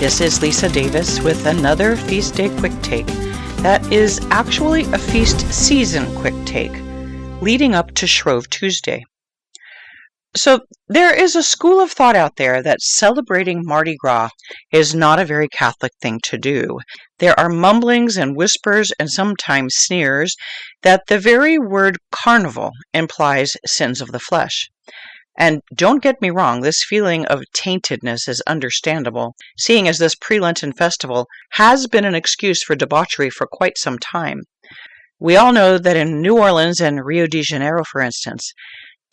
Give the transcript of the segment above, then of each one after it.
This is Lisa Davis with another Feast Day Quick Take that is actually a feast season quick take leading up to Shrove Tuesday. So there is a school of thought out there that celebrating Mardi Gras is not a very Catholic thing to do. There are mumblings and whispers and sometimes sneers that the very word carnival implies sins of the flesh. And don't get me wrong, this feeling of taintedness is understandable, seeing as this pre-Lenten festival has been an excuse for debauchery for quite some time. We all know that in New Orleans and Rio de Janeiro, for instance,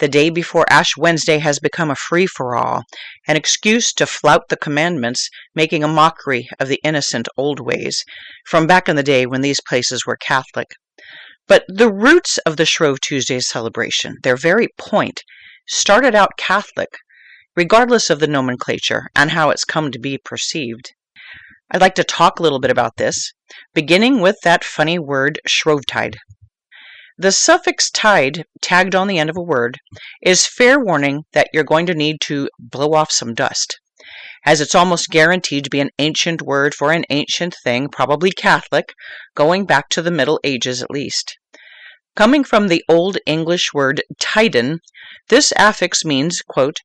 the day before Ash Wednesday has become a free-for-all, an excuse to flout the commandments, making a mockery of the innocent old ways, from back in the day when these places were Catholic. But the roots of the Shrove Tuesday celebration, their very point, started out Catholic, regardless of the nomenclature and how it's come to be perceived. I'd like to talk a little bit about this, beginning with that funny word Shrovetide. The suffix tide tagged on the end of a word is fair warning that you're going to need to blow off some dust, as it's almost guaranteed to be an ancient word for an ancient thing, probably Catholic, going back to the Middle Ages at least. Coming from the Old English word tiden, this affix means, quote,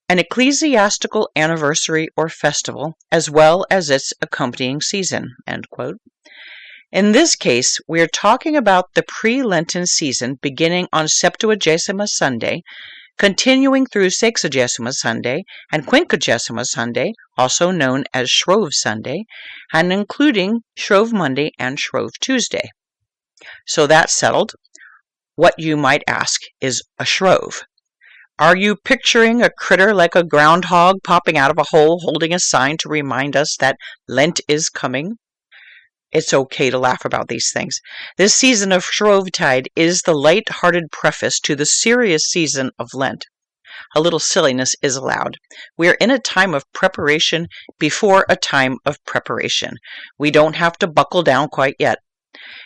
an ecclesiastical anniversary or festival, as well as its accompanying season, end quote. In this case, we are talking about the pre-Lenten season beginning on Septuagesima Sunday, continuing through Sexagesima Sunday and Quinquagesima Sunday, also known as Shrove Sunday, and including Shrove Monday and Shrove Tuesday. So that's settled. What you might ask is a shrove. Are you picturing a critter like a groundhog popping out of a hole holding a sign to remind us that Lent is coming? It's okay to laugh about these things. This season of Shrovetide is the light-hearted preface to the serious season of Lent. A little silliness is allowed. We are in a time of preparation before a time of preparation. We don't have to buckle down quite yet.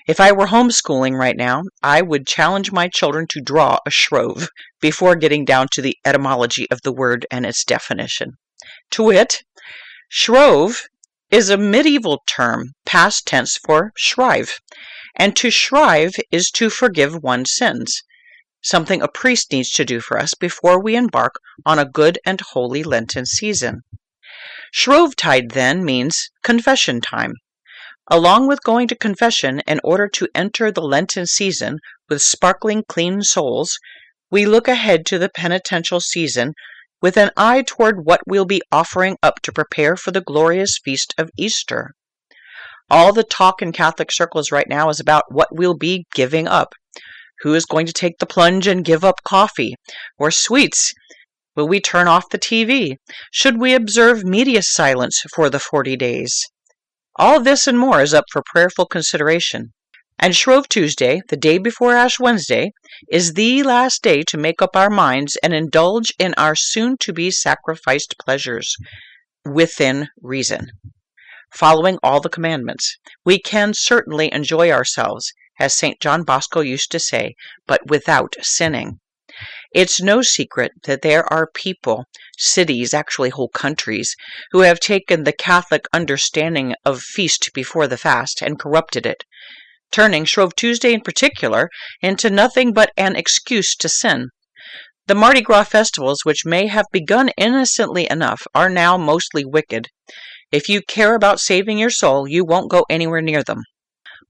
If I were homeschooling right now, I would challenge my children to draw a shrove before getting down to the etymology of the word and its definition. To wit, shrove is a medieval term, past tense for shrive, and to shrive is to forgive one's sins, something a priest needs to do for us before we embark on a good and holy Lenten season. Shrovetide then means confession time. Along with going to confession in order to enter the Lenten season with sparkling clean souls, we look ahead to the penitential season with an eye toward what we'll be offering up to prepare for the glorious feast of Easter. All the talk in Catholic circles right now is about what we'll be giving up. Who is going to take the plunge and give up coffee or sweets? Will we turn off the TV? Should we observe media silence for the 40 days? All this and more is up for prayerful consideration. And Shrove Tuesday, the day before Ash Wednesday, is the last day to make up our minds and indulge in our soon-to-be sacrificed pleasures, within reason. Following all the commandments, we can certainly enjoy ourselves, as St. John Bosco used to say, but without sinning. It's no secret that there are people, cities, actually whole countries, who have taken the Catholic understanding of feast before the fast and corrupted it, turning Shrove Tuesday in particular into nothing but an excuse to sin. The Mardi Gras festivals, which may have begun innocently enough, are now mostly wicked. If you care about saving your soul, you won't go anywhere near them.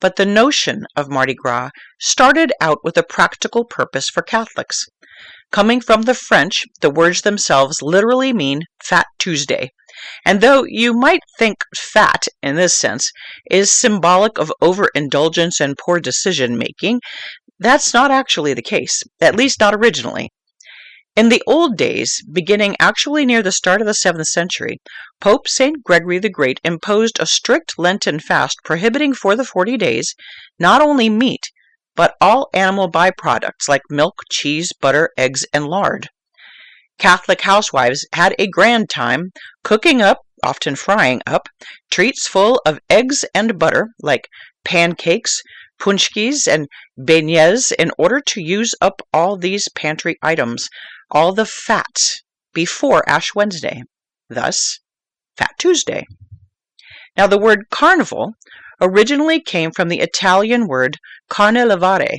But the notion of Mardi Gras started out with a practical purpose for Catholics. Coming from the French, the words themselves literally mean Fat Tuesday. And though you might think fat, in this sense, is symbolic of overindulgence and poor decision-making, that's not actually the case, at least not originally. In the old days, beginning actually near the start of the 7th century, Pope St. Gregory the Great imposed a strict Lenten fast prohibiting for the 40 days not only meat, but all animal byproducts like milk, cheese, butter, eggs, and lard. Catholic housewives had a grand time cooking up, often frying up, treats full of eggs and butter like pancakes, punchkis, and beignets in order to use up all these pantry items, all the fats, before Ash Wednesday. Thus, Fat Tuesday. Now, the word carnival originally came from the Italian word carnelevare.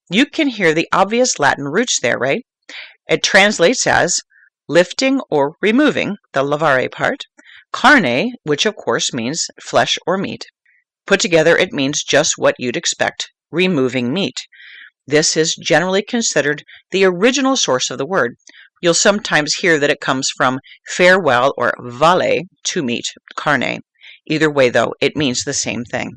You can hear the obvious Latin roots there, right? It translates as lifting or removing, the levare part, carne, which of course means flesh or meat. Put together, it means just what you'd expect, removing meat. This is generally considered the original source of the word. You'll sometimes hear that it comes from farewell or vale, to meat, carne. Either way, though, it means the same thing.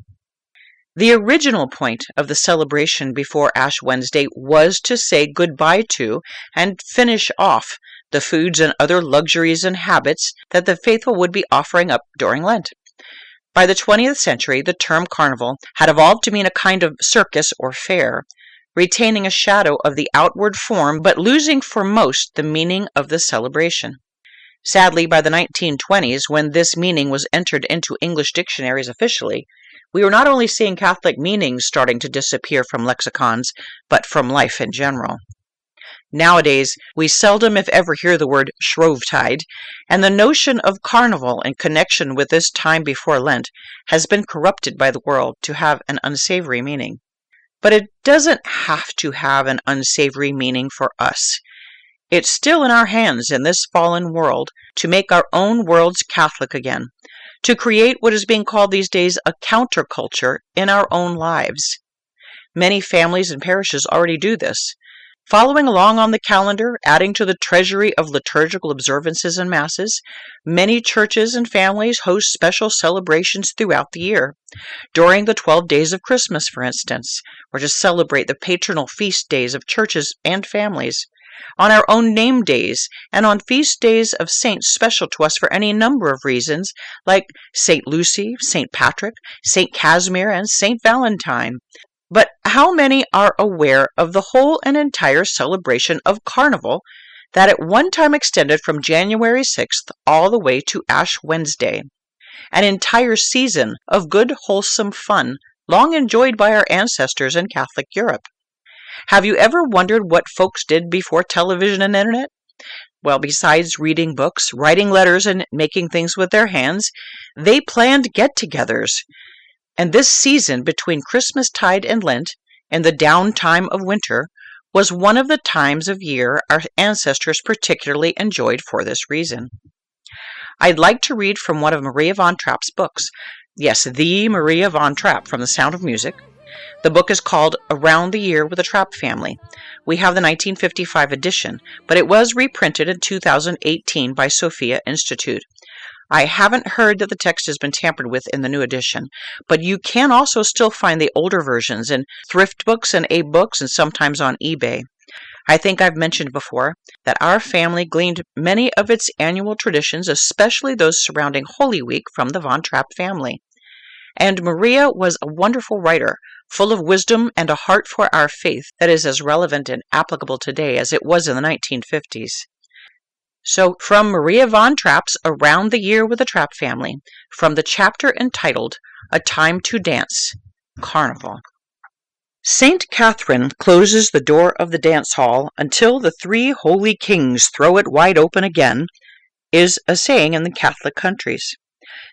The original point of the celebration before Ash Wednesday was to say goodbye to and finish off the foods and other luxuries and habits that the faithful would be offering up during Lent. By the 20th century, the term carnival had evolved to mean a kind of circus or fair, retaining a shadow of the outward form but losing for most the meaning of the celebration. Sadly, by the 1920s, when this meaning was entered into English dictionaries officially, we were not only seeing Catholic meanings starting to disappear from lexicons, but from life in general. Nowadays, we seldom if ever hear the word Shrovetide, and the notion of carnival in connection with this time before Lent has been corrupted by the world to have an unsavory meaning. But it doesn't have to have an unsavory meaning for us. It's still in our hands in this fallen world to make our own worlds Catholic again, to create what is being called these days a counterculture in our own lives. Many families and parishes already do this, following along on the calendar, adding to the treasury of liturgical observances and masses. Many churches and families host special celebrations throughout the year. During the 12 days of Christmas, for instance, or to celebrate the patronal feast days of churches and families, on our own name days, and on feast days of saints special to us for any number of reasons, like St. Lucy, St. Patrick, St. Casimir, and St. Valentine. But how many are aware of the whole and entire celebration of Carnival that at one time extended from January 6th all the way to Ash Wednesday? An entire season of good, wholesome fun, long enjoyed by our ancestors in Catholic Europe. Have you ever wondered what folks did before television and internet? Well, besides reading books, writing letters, and making things with their hands, they planned get-togethers. And this season between Christmastide and Lent, and the downtime of winter, was one of the times of year our ancestors particularly enjoyed for this reason. I'd like to read from one of Maria von Trapp's books. Yes, the Maria von Trapp from The Sound of Music. The book is called Around the Year with the Trapp Family. We have the 1955 edition, but it was reprinted in 2018 by Sophia Institute. I haven't heard that the text has been tampered with in the new edition, but you can also still find the older versions in thrift books and books and sometimes on eBay. I think I've mentioned before that our family gleaned many of its annual traditions, especially those surrounding Holy Week, from the Von Trapp family. And Maria was a wonderful writer, full of wisdom and a heart for our faith that is as relevant and applicable today as it was in the 1950s. So, from Maria von Trapp's Around the Year with the Trapp Family, from the chapter entitled A Time to Dance, Carnival. Saint Catherine closes the door of the dance hall until the 3 holy kings throw it wide open again, is a saying in the Catholic countries.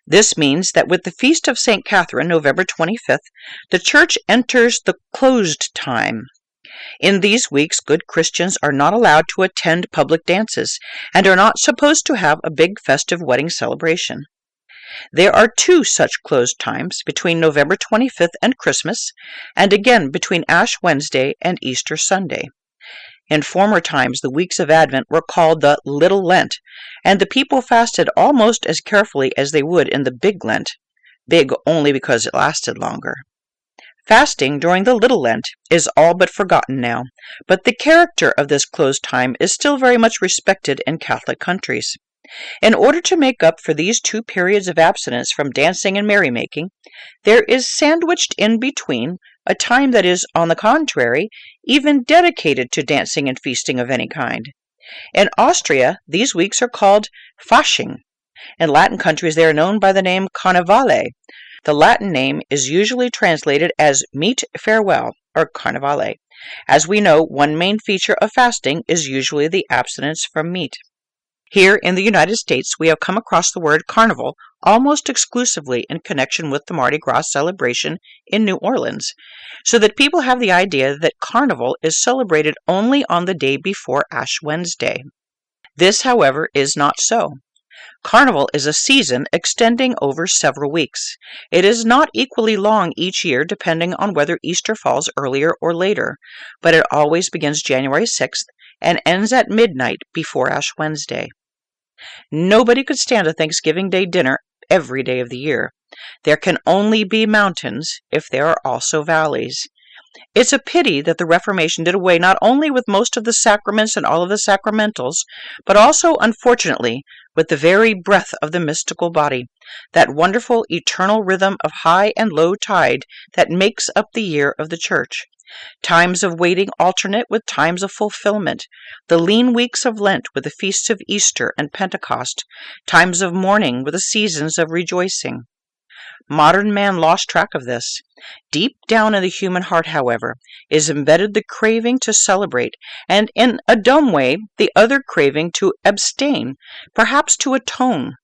This means that with the feast of St. Catherine, November 25th, the Church enters the closed time. In these weeks, good Christians are not allowed to attend public dances and are not supposed to have a big festive wedding celebration. There are 2 such closed times, between November 25th and Christmas, and again between Ash Wednesday and Easter Sunday. In former times, the weeks of Advent were called the Little Lent, and the people fasted almost as carefully as they would in the Big Lent, big only because it lasted longer. Fasting during the Little Lent is all but forgotten now, but the character of this closed time is still very much respected in Catholic countries. In order to make up for these 2 periods of abstinence from dancing and merrymaking, there is sandwiched in between a time that is, on the contrary, even dedicated to dancing and feasting of any kind. In Austria, these weeks are called Fasching. In Latin countries, they are known by the name Carnevale. The Latin name is usually translated as meat farewell, or Carnevale. As we know, one main feature of fasting is usually the abstinence from meat. Here in the United States, we have come across the word carnival almost exclusively in connection with the Mardi Gras celebration in New Orleans, so that people have the idea that carnival is celebrated only on the day before Ash Wednesday. This, however, is not so. Carnival is a season extending over several weeks. It is not equally long each year depending on whether Easter falls earlier or later, but it always begins January 6th and ends at midnight before Ash Wednesday. Nobody could stand a Thanksgiving Day dinner every day of the year. There can only be mountains if there are also valleys. It's a pity that the Reformation did away not only with most of the sacraments and all of the sacramentals, but also, unfortunately, with the very breath of the mystical body, that wonderful eternal rhythm of high and low tide that makes up the year of the Church. Times of waiting alternate with times of fulfillment, the lean weeks of Lent with the feasts of Easter and Pentecost, times of mourning with the seasons of rejoicing. Modern man lost track of this. Deep down in the human heart, however, is embedded the craving to celebrate, and in a dumb way, the other craving to abstain, perhaps to atone.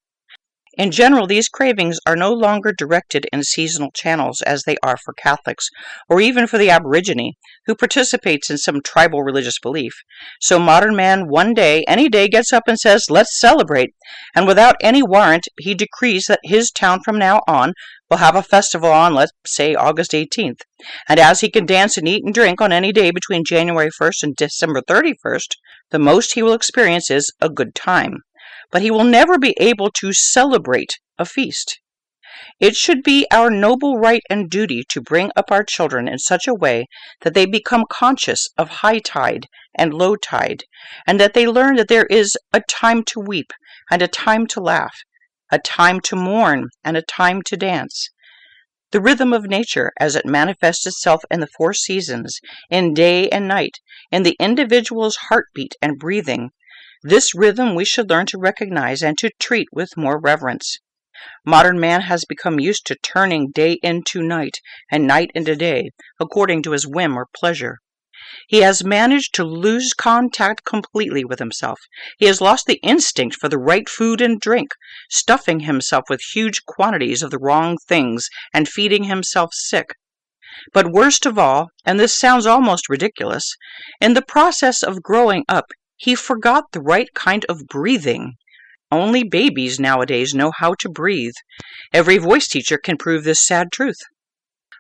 In general, these cravings are no longer directed in seasonal channels as they are for Catholics, or even for the Aborigine, who participates in some tribal religious belief. So modern man one day, any day, gets up and says, "Let's celebrate," and without any warrant, he decrees that his town from now on will have a festival on, let's say, August 18th. And as he can dance and eat and drink on any day between January 1st and December 31st, the most he will experience is a good time. But he will never be able to celebrate a feast. It should be our noble right and duty to bring up our children in such a way that they become conscious of high tide and low tide, and that they learn that there is a time to weep and a time to laugh, a time to mourn and a time to dance. The rhythm of nature, as it manifests itself in the four seasons, in day and night, in the individual's heartbeat and breathing, this rhythm we should learn to recognize and to treat with more reverence. Modern man has become used to turning day into night and night into day, according to his whim or pleasure. He has managed to lose contact completely with himself. He has lost the instinct for the right food and drink, stuffing himself with huge quantities of the wrong things and feeding himself sick. But worst of all, and this sounds almost ridiculous, in the process of growing up, he forgot the right kind of breathing. Only babies nowadays know how to breathe. Every voice teacher can prove this sad truth.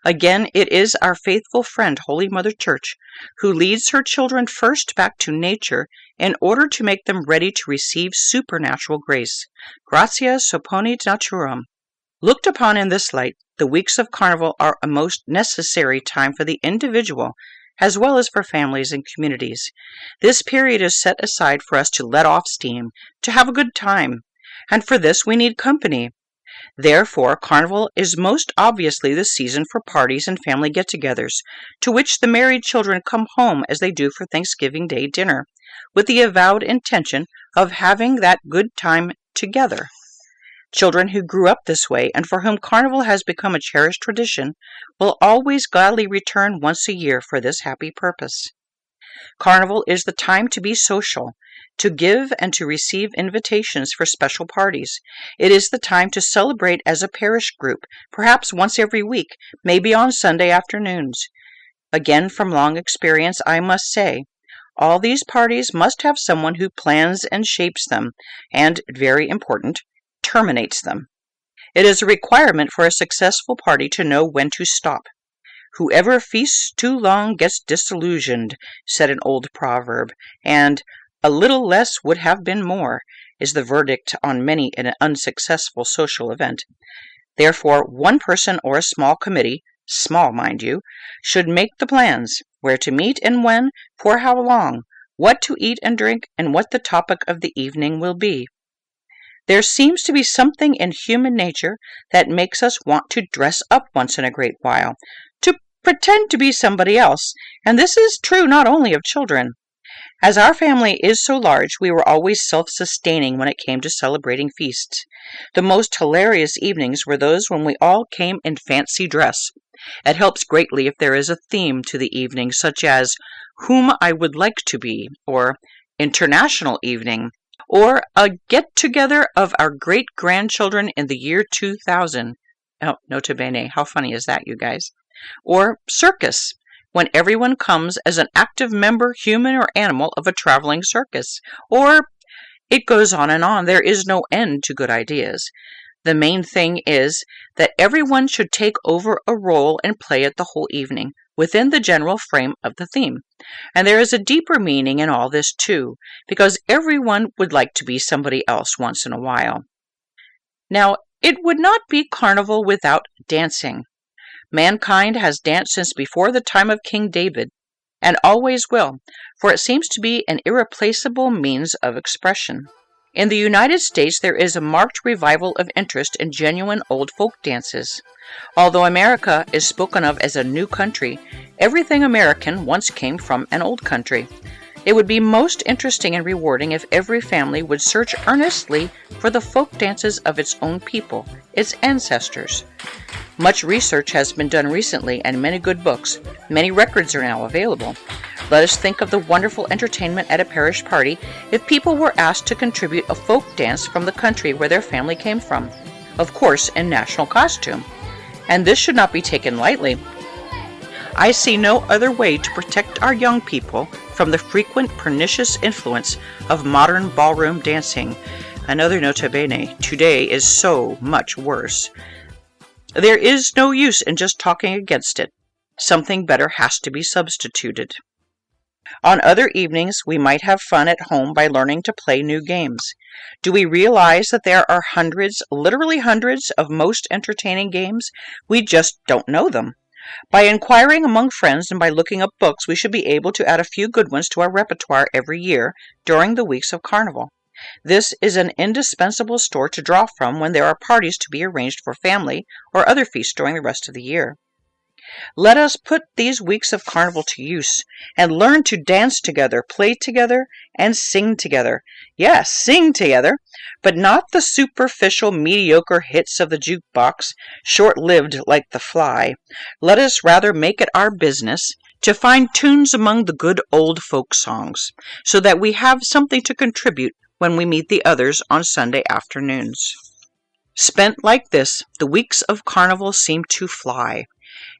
Again, it is our faithful friend, Holy Mother Church, who leads her children first back to nature in order to make them ready to receive supernatural grace. Gratia supponit naturam. Looked upon in this light, the weeks of Carnival are a most necessary time for the individual as well as for families and communities. This period is set aside for us to let off steam, to have a good time, and for this we need company. Therefore, Carnival is most obviously the season for parties and family get-togethers, to which the married children come home as they do for Thanksgiving Day dinner, with the avowed intention of having that good time together. Children who grew up this way and for whom Carnival has become a cherished tradition will always gladly return once a year for this happy purpose. Carnival is the time to be social, to give and to receive invitations for special parties. It is the time to celebrate as a parish group, perhaps once every week, maybe on Sunday afternoons. Again, from long experience, I must say, all these parties must have someone who plans and shapes them, and, very important, terminates them. It is a requirement for a successful party to know when to stop. Whoever feasts too long gets disillusioned, said an old proverb, and a little less would have been more, is the verdict on many an unsuccessful social event. Therefore, one person or a small committee, small mind you, should make the plans, where to meet and when, for how long, what to eat and drink, and what the topic of the evening will be. There seems to be something in human nature that makes us want to dress up once in a great while, to pretend to be somebody else, and this is true not only of children. As our family is so large, we were always self-sustaining when it came to celebrating feasts. The most hilarious evenings were those when we all came in fancy dress. It helps greatly if there is a theme to the evening, such as Whom I Would Like to Be, or International Evening, or a get-together of our great-grandchildren in the year 2000. Oh, nota bene, how funny is that, you guys? Or circus, when everyone comes as an active member, human or animal, of a traveling circus. Or it goes on and on. There is no end to good ideas. The main thing is that everyone should take over a role and play it the whole evening, within the general frame of the theme. And there is a deeper meaning in all this too, because everyone would like to be somebody else once in a while. Now, it would not be carnival without dancing. Mankind has danced since before the time of King David, and always will, for it seems to be an irreplaceable means of expression. In the United States, there is a marked revival of interest in genuine old folk dances. Although America is spoken of as a new country, everything American once came from an old country. It would be most interesting and rewarding if every family would search earnestly for the folk dances of its own people, its ancestors. Much research has been done recently, and many good books. Many records are now available. Let us think of the wonderful entertainment at a parish party if people were asked to contribute a folk dance from the country where their family came from, of course in national costume. And this should not be taken lightly. I see no other way to protect our young people from the frequent pernicious influence of modern ballroom dancing. Another nota bene, today is so much worse. There is no use in just talking against it. Something better has to be substituted. On other evenings, we might have fun at home by learning to play new games. Do we realize that there are hundreds, literally hundreds, of most entertaining games? We just don't know them. By inquiring among friends and by looking up books, we should be able to add a few good ones to our repertoire every year during the weeks of carnival. This is an indispensable store to draw from when there are parties to be arranged for family or other feasts during the rest of the year. Let us put these weeks of carnival to use and learn to dance together, play together, and sing together. Yes, sing together, but not the superficial, mediocre hits of the jukebox, short-lived like The Fly. Let us rather make it our business to find tunes among the good old folk songs, so that we have something to contribute when we meet the others on Sunday afternoons. Spent like this, the weeks of carnival seem to fly.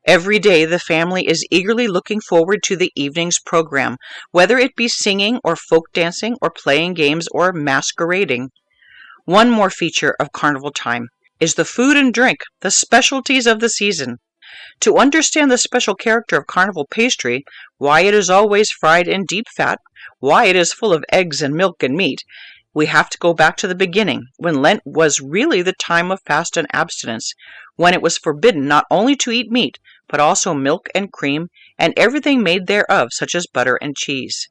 Every day the family is eagerly looking forward to the evening's program, whether it be singing or folk dancing or playing games or masquerading. One more feature of carnival time is the food and drink, the specialties of the season. To understand the special character of carnival pastry, why it is always fried in deep fat, why it is full of eggs and milk and meat, we have to go back to the beginning, when Lent was really the time of fast and abstinence, when it was forbidden not only to eat meat, but also milk and cream, and everything made thereof, such as butter and cheese.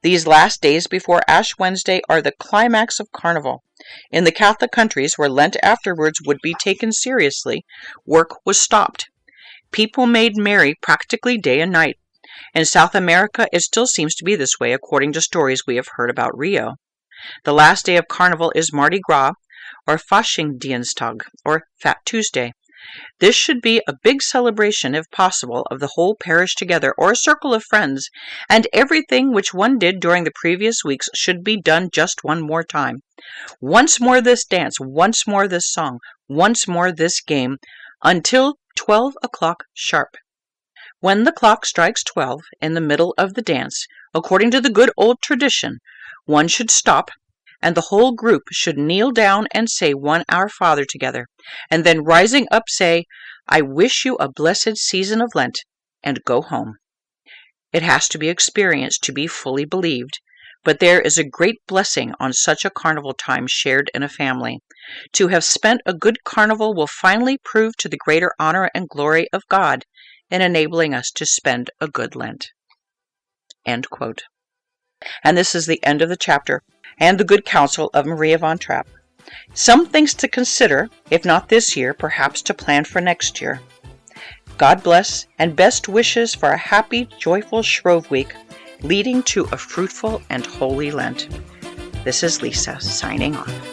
These last days before Ash Wednesday are the climax of carnival. In the Catholic countries, where Lent afterwards would be taken seriously, work was stopped. People made merry practically day and night. In South America, it still seems to be this way, according to stories we have heard about Rio. The last day of carnival is Mardi Gras, or Faschingdienstag, or Fat Tuesday. This should be a big celebration, if possible, of the whole parish together, or a circle of friends, and everything which one did during the previous weeks should be done just one more time. Once more this dance, once more this song, once more this game, until 12 o'clock sharp. When the clock strikes 12 in the middle of the dance, according to the good old tradition, one should stop, and the whole group should kneel down and say one Our Father together, and then rising up say, I wish you a blessed season of Lent, and go home. It has to be experienced to be fully believed, but there is a great blessing on such a carnival time shared in a family. To have spent a good carnival will finally prove to the greater honor and glory of God in enabling us to spend a good Lent. End quote. And this is the end of the chapter, and the good counsel of Maria von Trapp. Some things to consider, if not this year, perhaps to plan for next year. God bless, and best wishes for a happy, joyful Shrove week, leading to a fruitful and holy Lent. This is Lisa, signing off.